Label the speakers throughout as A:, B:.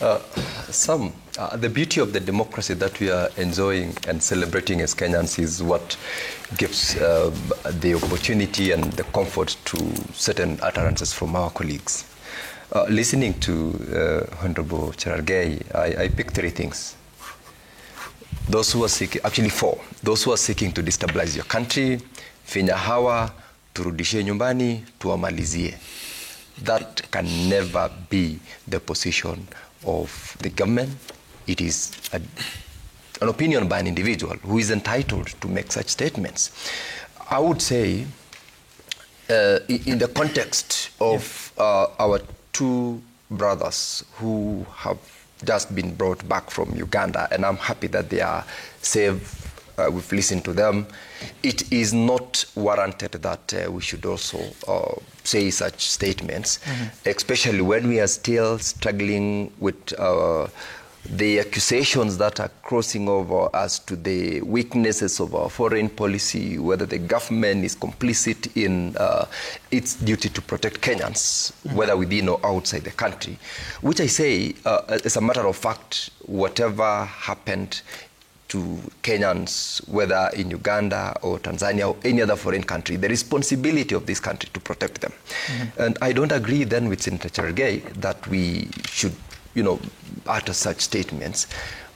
A: Uh, the beauty of the democracy that we are enjoying and celebrating as Kenyans is what gives the opportunity and the comfort to certain utterances from our colleagues. Listening to Honorable Cherargei, I picked three things. Those who are seeking, actually four, those who are seeking to destabilize your country, finya hawa, turudishe nyumbani, tuwamalizie. That can never be the position of the government. It is an opinion by an individual who is entitled to make such statements. I would say, in the context of our two brothers who have just been brought back from Uganda, and I'm happy that they are safe. We've listened to them. It is not warranted that we should also say such statements, especially when we are still struggling with the accusations that are crossing over as to the weaknesses of our foreign policy, whether the government is complicit in its duty to protect Kenyans, whether within or outside the country, which I say, as a matter of fact, whatever happened to Kenyans, whether in Uganda or Tanzania or any other foreign country, the responsibility of this country to protect them. And I don't agree then with Senator Cherargei that we should, utter such statements.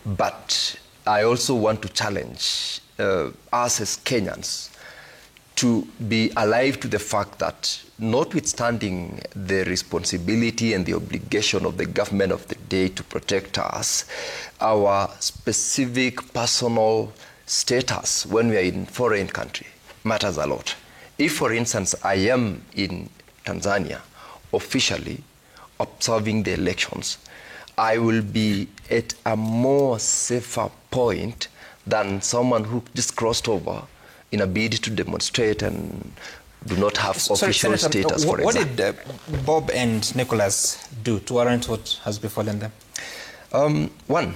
A: But I also want to challenge us as Kenyans to be alive to the fact that, notwithstanding the responsibility and the obligation of the government of the day to protect us, our specific personal status when we are in foreign country matters a lot. If, for instance, I am in Tanzania officially observing the elections, I will be at a more safer point than someone who just crossed over in a bid to demonstrate and do not have official status, for example.
B: What did Bob and Nicholas do to warrant what has befallen them?
A: One,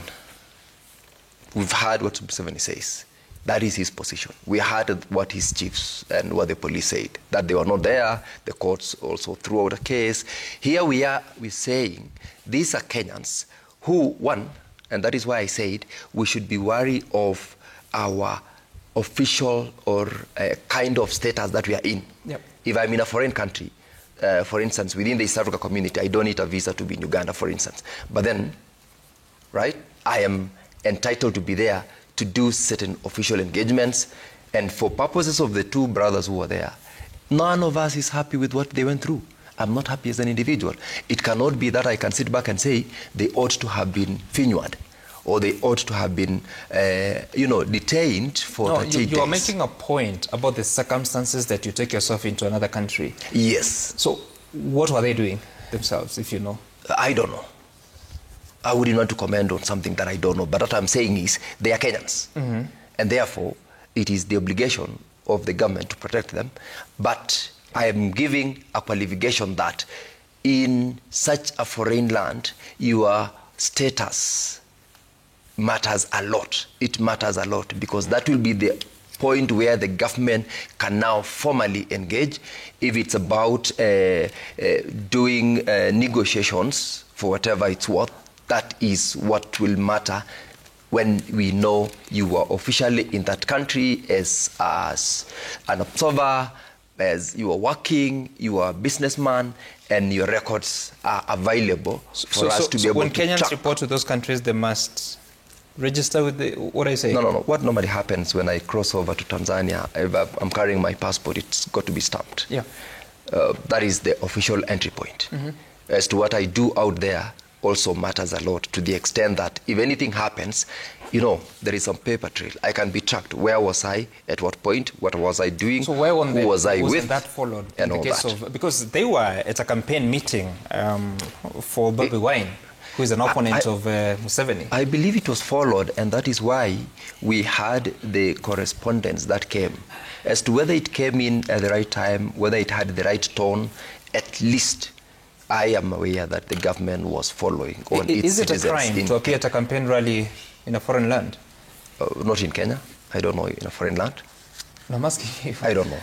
A: we've heard what Museveni says. That is his position. We heard what his chiefs and what the police said, that they were not there. The courts also threw out a case. Here we're saying these are Kenyans who, one, and that is why I said we should be wary of our official or kind of status that we are in.
B: Yep.
A: If I'm in a foreign country, for instance, within the East Africa community, I don't need a visa to be in Uganda, for instance. But then, right, I am entitled to be there to do certain official engagements. And for purposes of the two brothers who were there, none of us is happy with what they went through. I'm not happy as an individual. It cannot be that I can sit back and say they ought to have been finward, or they ought to have been, detained for 30 days.
B: You are making a point about the circumstances that you take yourself into another country.
A: Yes.
B: So what were they doing themselves, if you know?
A: I don't know. I wouldn't want to comment on something that I don't know. But what I'm saying is they are Kenyans. And therefore, it is the obligation of the government to protect them. But I am giving a qualification that in such a foreign land, your status matters a lot. It matters a lot because that will be the point where the government can now formally engage. If it's about doing negotiations for whatever it's worth, that is what will matter when we know you are officially in that country as an observer, as you are working, you are a businessman, and your records are available for us to be able to track.
B: When Kenyans report to those countries, they must register with the, what I say?
A: No. What normally happens when I cross over to Tanzania, if I'm carrying my passport, it's got to be stamped.
B: Yeah.
A: That is the official entry point. As to what I do out there also matters a lot, to the extent that if anything happens, there is some paper trail. I can be tracked. Where was I? At what point? What was I doing?
B: So where
A: Who was I with?
B: that followed?
A: And
B: in the
A: all
B: case
A: that.
B: of, because they were at a campaign meeting for Bobby Wine, who is an opponent of Museveni.
A: I believe it was followed, and that is why we had the correspondence that came. As to whether it came in at the right time, whether it had the right tone, at least I am aware that the government was following on its citizens.
B: Is it a crime to appear at a campaign rally in a foreign land?
A: Not in Kenya. I don't know, in a foreign land.
B: No, I'm asking you.
A: I don't know.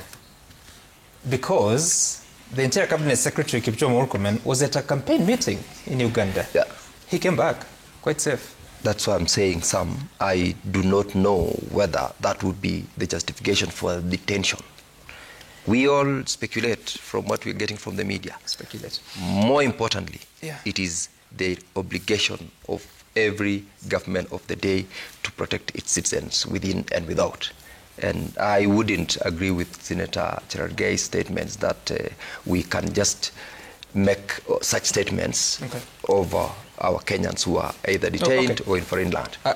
B: Because the entire cabinet secretary, Kipchumba Murkomen, was at a campaign meeting in Uganda.
A: Yeah.
B: He came back quite safe.
A: That's why I'm saying some. I do not know whether that would be the justification for detention. We all speculate from what we're getting from the media.
B: Speculate.
A: More importantly,
B: Yeah.
A: it is the obligation of every government of the day to protect its citizens within and without. And I wouldn't agree with Senator Cherargei's statements that we can just make such statements over our Kenyans who are either detained or in foreign land.